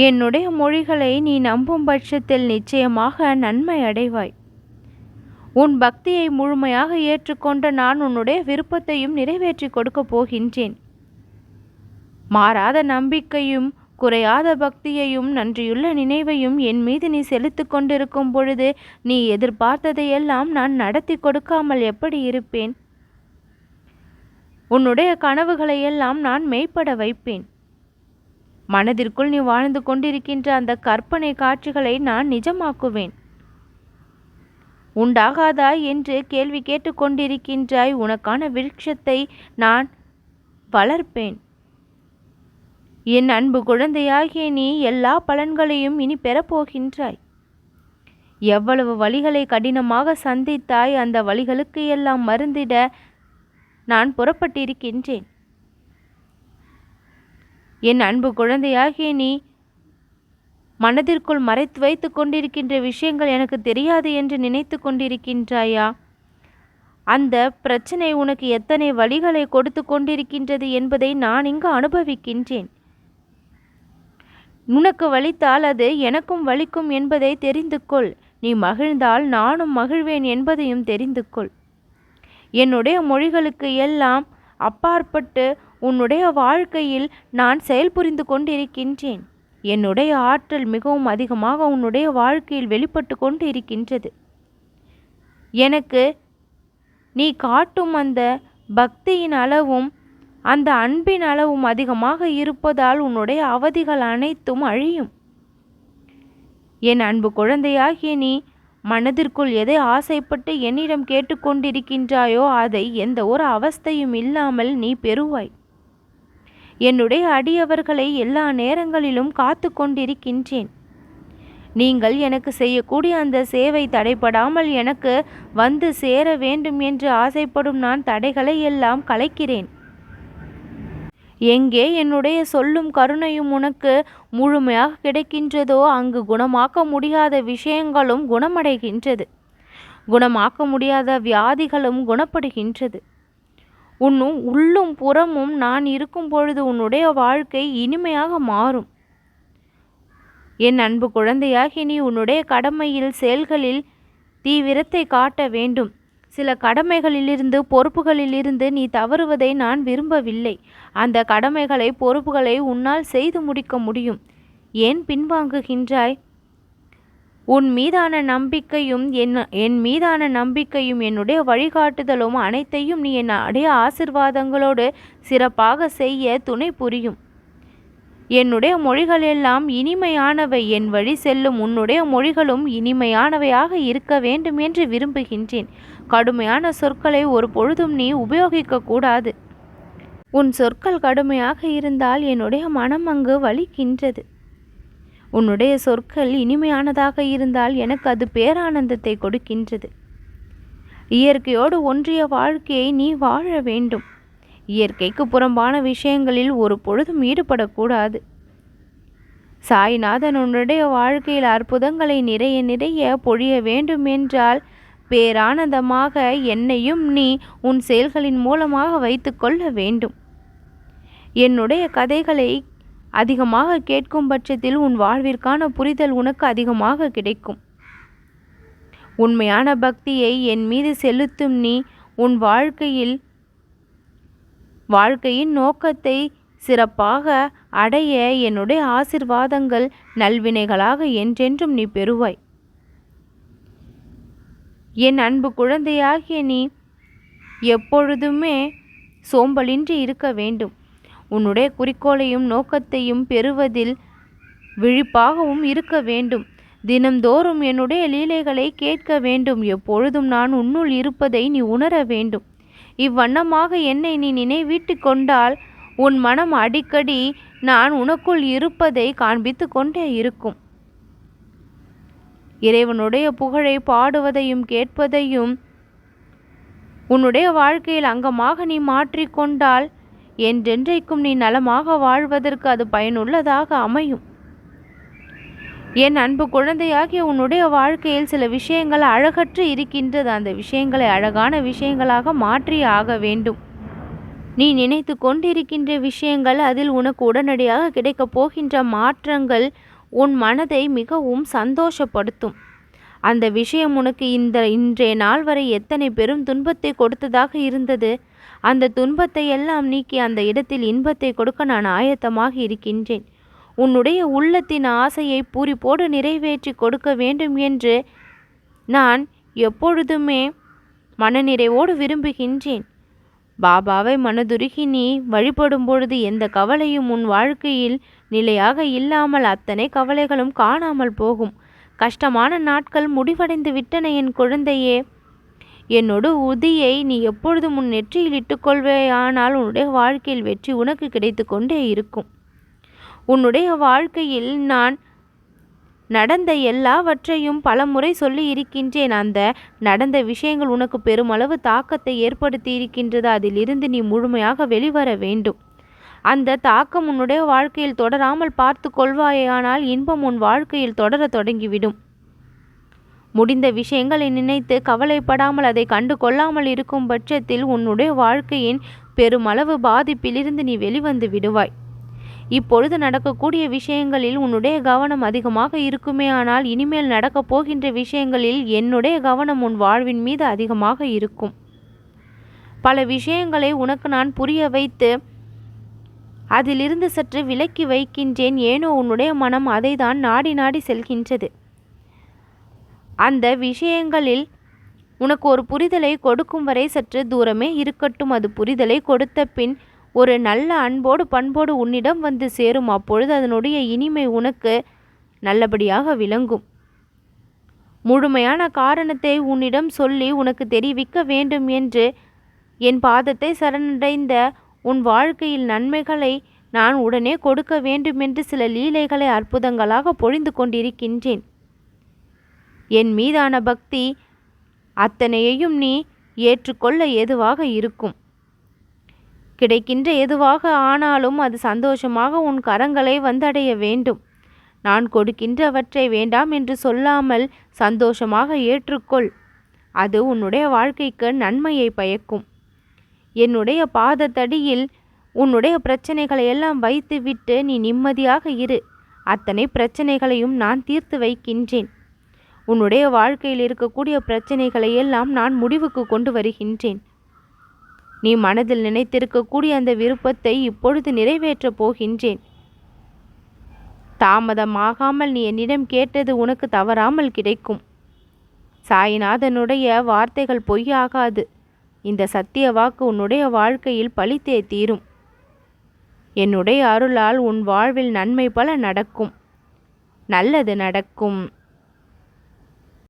என்னுடைய மொழிகளை நீ நம்பும் பட்சத்தில் நிச்சயமாக நன்மை அடைவாய். உன் பக்தியை முழுமையாக ஏற்றுக்கொண்ட நான் உன்னுடைய விருப்பத்தையும் நிறைவேற்றி கொடுக்கப் போகின்றேன். மாறாத நம்பிக்கையும் குறையாத பக்தியையும் நன்றியுள்ள நினைவையும் என் மீது நீ செலுத்தி கொண்டிருக்கும் பொழுது நீ எதிர்பார்த்ததையெல்லாம் நான் நடத்தி கொடுக்காமல் எப்படி இருப்பேன்? உன்னுடைய கனவுகளையெல்லாம் நான் மெய்ப்பட வைப்பேன். மனதிற்குள் நீ வாழ்ந்து கொண்டிருக்கின்ற அந்த கற்பனை காட்சிகளை நான் நிஜமாக்குவேன். உண்டாகாதா என்று கேள்வி கேட்டுக்கொண்டிருக்கின்றாய். உனக்கான விருட்சத்தை நான் வளர்ப்பேன். என் அன்பு குழந்தையாகிய நீ எல்லா பலன்களையும் இனி பெறப்போகின்றாய். எவ்வளவு வழிகளை கடினமாக சந்தித்தாய், அந்த வழிகளுக்கு எல்லாம் மருந்திட நான் புறப்பட்டிருக்கின்றேன். என் அன்பு குழந்தையாகிய நீ மனதிற்குள் மறைத்து வைத்து கொண்டிருக்கின்ற விஷயங்கள் எனக்கு தெரியாது என்று நினைத்து கொண்டிருக்கின்றாயா? அந்த பிரச்சனை உனக்கு எத்தனை வழிகளை கொடுத்து கொண்டிருக்கின்றது என்பதை நான் இங்கு அனுபவிக்கின்றேன். உனக்கு வலித்தால் அது எனக்கும் வலிக்கும் என்பதை தெரிந்து கொள். நீ மகிழ்ந்தால் நானும் மகிழ்வேன் என்பதையும் தெரிந்து கொள். என்னுடைய மொழிகளுக்கு எல்லாம் அப்பாற்பட்டு உன்னுடைய வாழ்க்கையில் நான் செயல்புரிந்து கொண்டிருக்கின்றேன். என்னுடைய ஆற்றல் மிகவும் அதிகமாக உன்னுடைய வாழ்க்கையில் வெளிப்பட்டு கொண்டு இருக்கின்றது. எனக்கு நீ காட்டும் அந்த பக்தியின் அளவும் அந்த அன்பின் அளவும் அதிகமாக இருப்பதால் உன்னுடைய அவதிகள் அனைத்தும் அழியும். என் அன்பு குழந்தையாகிய நீ மனதிற்குள் எதை ஆசைப்பட்டு என்னிடம் கேட்டுக்கொண்டிருக்கின்றாயோ அதை எந்த ஒரு அவஸ்தையும் இல்லாமல் நீ பெறுவாய். என்னுடைய அடியவர்களை எல்லா நேரங்களிலும் காத்து கொண்டிருக்கின்றேன். நீங்கள் எனக்கு செய்யக்கூடிய அந்த சேவை தடைபடாமல் எனக்கு வந்து சேர வேண்டும் என்று ஆசைப்படும் நான் தடைகளை எல்லாம் கலைக்கிறேன். எங்கே என்னுடைய சொல்லும் கருணையும் உனக்கு முழுமையாக கிடைக்கின்றதோ அங்கு குணமாக்க முடியாத விஷயங்களும் குணமடைகின்றது. குணமாக்க முடியாத வியாதிகளும் குணப்படுகின்றது. உன்னும் உள்ளும் புறமும் நான் இருக்கும் பொழுது உன்னுடைய வாழ்க்கை இனிமையாக மாறும். என் அன்பு குழந்தையாகி நீ உன்னுடைய கடமையில் செயல்களில் தீவிரத்தை காட்ட வேண்டும். சில கடமைகளிலிருந்து பொறுப்புகளிலிருந்து நீ தவறுவதை நான் விரும்பவில்லை. அந்த கடமைகளை பொறுப்புகளை உன்னால் செய்து முடிக்க முடியும். ஏன் பின்வாங்குகின்றாய்? உன் மீதான நம்பிக்கையும் என் மீதான நம்பிக்கையும் என்னுடைய வழிகாட்டுதலும் அனைத்தையும் நீ என்னுடைய ஆசிர்வாதங்களோடு சிறப்பாக செய்ய துணை புரியும். என்னுடைய மொழிகள் எல்லாம் இனிமையானவை. என் வழி செல்லும் உன்னுடைய மொழிகளும் இனிமையானவையாக இருக்க வேண்டும் என்று விரும்புகின்றேன். கடுமையான சொற்களை ஒரு பொழுதும் நீ உபயோகிக்க கூடாது. உன் சொற்கள் கடுமையாக இருந்தால் என்னுடைய மனம் அங்கு வலிக்கின்றது. உன்னுடைய சொற்கள் இனிமையானதாக இருந்தால் எனக்கு அது பேரானந்தத்தை கொடுக்கின்றது. இயற்கையோடு ஒன்றிய வாழ்க்கையை நீ வாழ வேண்டும். இயற்கைக்கு புறம்பான விஷயங்களில் ஒரு பொழுதும் ஈடுபடக்கூடாது. சாய்நாதன் உன்னுடைய வாழ்க்கையில் அற்புதங்களை நிறைய நிறைய பொழிய வேண்டும் என்றால் பேரானந்தமாக என்னையும் நீ உன் செயல்களின் மூலமாக வைத்து கொள்ள வேண்டும். என்னுடைய கதைகளை அதிகமாக கேட்கும் பட்சத்தில் உன் வாழ்விற்கான புரிதல் உனக்கு அதிகமாக கிடைக்கும். உண்மையான பக்தியை என் மீது செலுத்தும் நீ உன் வாழ்க்கையின் நோக்கத்தை சிறப்பாக அடைய என்னுடைய ஆசிர்வாதங்கள் நல்வினைகளாக என்றென்றும் நீ பெறுவாய். என் அன்பு குழந்தையாகிய நீ எப்பொழுதுமே சோம்பலின்றி இருக்க வேண்டும். உன்னுடைய குறிக்கோளையும் நோக்கத்தையும் பெறுவதில் விழிப்பாகவும் இருக்க வேண்டும். தினம்தோறும் என்னுடைய லீலைகளை கேட்க வேண்டும். எப்பொழுதும் நான் உன்னுள் இருப்பதை நீ உணர வேண்டும். இவ்வண்ணமாக என்னை நீ நினைவீட்டு கொண்டால் உன் மனம் அடிக்கடி நான் உனக்குள் இருப்பதை காண்பித்து கொண்டே இருக்கும். இறைவனுடைய புகழை பாடுவதையும் கேட்பதையும் உன்னுடைய வாழ்க்கையில் அங்கமாக நீ மாற்றிக்கொண்டால் என்றென்றைக்கும் நீ நலமாக வாழ்வதற்கு அது பயனுள்ளதாக அமையும். என் அன்பு குழந்தையாகிய உன்னுடைய வாழ்க்கையில் சில விஷயங்கள் அழகற்று இருக்கின்றது. அந்த விஷயங்களை அழகான விஷயங்களாக மாற்றி ஆக வேண்டும். நீ நினைத்து கொண்டிருக்கின்ற விஷயங்கள், அதில் உனக்கு உடனடியாக கிடைக்கப் போகின்ற மாற்றங்கள் உன் மனதை மிகவும் சந்தோஷப்படுத்தும். அந்த விஷயம் உனக்கு இன்றைய நாள் வரை எத்தனை பெரும் துன்பத்தை கொடுத்ததாக இருந்தது, அந்த துன்பத்தை எல்லாம் நீக்கி அந்த இடத்தில் இன்பத்தை கொடுக்க நான் ஆயத்தமாக இருக்கின்றேன். உன்னுடைய உள்ளத்தின் ஆசையை பூரிப்போடு நிறைவேற்றி கொடுக்க வேண்டும் என்று நான் எப்பொழுதுமே மனநிறைவோடு விரும்புகின்றேன். பாபாவை மனதுருகி நீ வழிபடும் பொழுது எந்த கவலையும் உன் வாழ்க்கையில் நிலையாக இல்லாமல் அத்தனை கவலைகளும் காணாமல் போகும். கஷ்டமான நாட்கள் முடிவடைந்து விட்டன என் குழந்தையே. என்னோட உதியை நீ எப்பொழுதும் உன் நெற்றியில் இட்டுக்கொள்வேயானால் உன்னுடைய வாழ்க்கையில் வெற்றி உனக்கு கிடைத்து கொண்டே இருக்கும். உன்னுடைய வாழ்க்கையில் நான் நடந்த எல்லாவற்றையும் பல முறை சொல்லி இருக்கின்றேன். அந்த நடந்த விஷயங்கள் உனக்கு பெருமளவு தாக்கத்தை ஏற்படுத்தி இருக்கின்றது. அதிலிருந்து நீ முழுமையாக வெளிவர வேண்டும். அந்த தாக்கம் உன்னுடைய வாழ்க்கையில் தொடராமல் பார்த்து கொள்வாயானால் இன்பம் உன் வாழ்க்கையில் தொடர தொடங்கிவிடும். முடிந்த விஷயங்களை நினைத்து கவலைப்படாமல் அதை கண்டு கொள்ளாமல் இருக்கும் பட்சத்தில் உன்னுடைய வாழ்க்கையின் பெருமளவு பாதிப்பிலிருந்து நீ வெளிவந்து விடுவாய். இப்பொழுது நடக்கக்கூடிய விஷயங்களில் உன்னுடைய கவனம் அதிகமாக இருக்குமே, ஆனால் இனிமேல் நடக்கப் போகின்ற விஷயங்களில் என்னுடைய கவனம் உன் வாழ்வின் மீது அதிகமாக இருக்கும். பல விஷயங்களை உனக்கு நான் புரிய வைத்து அதிலிருந்து சற்று விலக்கி வைக்கின்றேன். ஏனோ உன்னுடைய மனம் அதை தான் நாடி நாடி செல்கின்றது. அந்த விஷயங்களில் உனக்கு ஒரு புரிதலை கொடுக்கும் வரை சற்று தூரமே இருக்கட்டும். அது புரிதலை கொடுத்த பின் ஒரு நல்ல அன்போடு பண்போடு உன்னிடம் வந்து சேரும். அப்பொழுது அதனுடைய இனிமை உனக்கு நல்லபடியாக விளங்கும். முழுமையான காரணத்தை உன்னிடம் சொல்லி உனக்கு தெரிவிக்க வேண்டும் என்று என் பாதத்தை சரணடைந்த உன் வாழ்க்கையில் நன்மைகளை நான் உடனே கொடுக்க வேண்டுமென்று சில லீலைகளை அற்புதங்களாக பொழிந்து கொண்டிருக்கின்றேன். என் மீதான பக்தி அத்தனையையும் நீ ஏற்றுக்கொள்ள ஏதுவாக இருக்கும். கிடைக்கின்ற எதுவாக ஆனாலும் அது சந்தோஷமாக உன் கரங்களை வந்தடைய வேண்டும். நான் கொடுக்கின்றவற்றை வேண்டாம் என்று சொல்லாமல் சந்தோஷமாக ஏற்றுக்கொள். அது உன்னுடைய வாழ்க்கைக்கு நன்மையை பயக்கும். என்னுடைய பாதத்தடியில் உன்னுடைய பிரச்சனைகளை எல்லாம் வைத்துவிட்டு நீ நிம்மதியாக இரு. அத்தனை பிரச்சனைகளையும் நான் தீர்த்து வைக்கின்றேன். உன்னுடைய வாழ்க்கையில் இருக்கக்கூடிய பிரச்சனைகளை எல்லாம் நான் முடிவுக்கு கொண்டு வருகின்றேன். நீ மனதில் நினைத்திருக்கக்கூடிய அந்த விருப்பத்தை இப்பொழுது நிறைவேற்றப் போகின்றேன். தாமதமாகாமல் நீ என்னிடம் கேட்டது உனக்கு தவறாமல் கிடைக்கும். சாய்நாதனுடைய வார்த்தைகள் பொய்யாகாது. இந்த சத்திய வாக்கு உன்னுடைய வாழ்க்கையில் பலித்தே தீரும். என்னுடைய அருளால் உன் வாழ்வில் நன்மை பல நடக்கும். நல்லது நடக்கும்.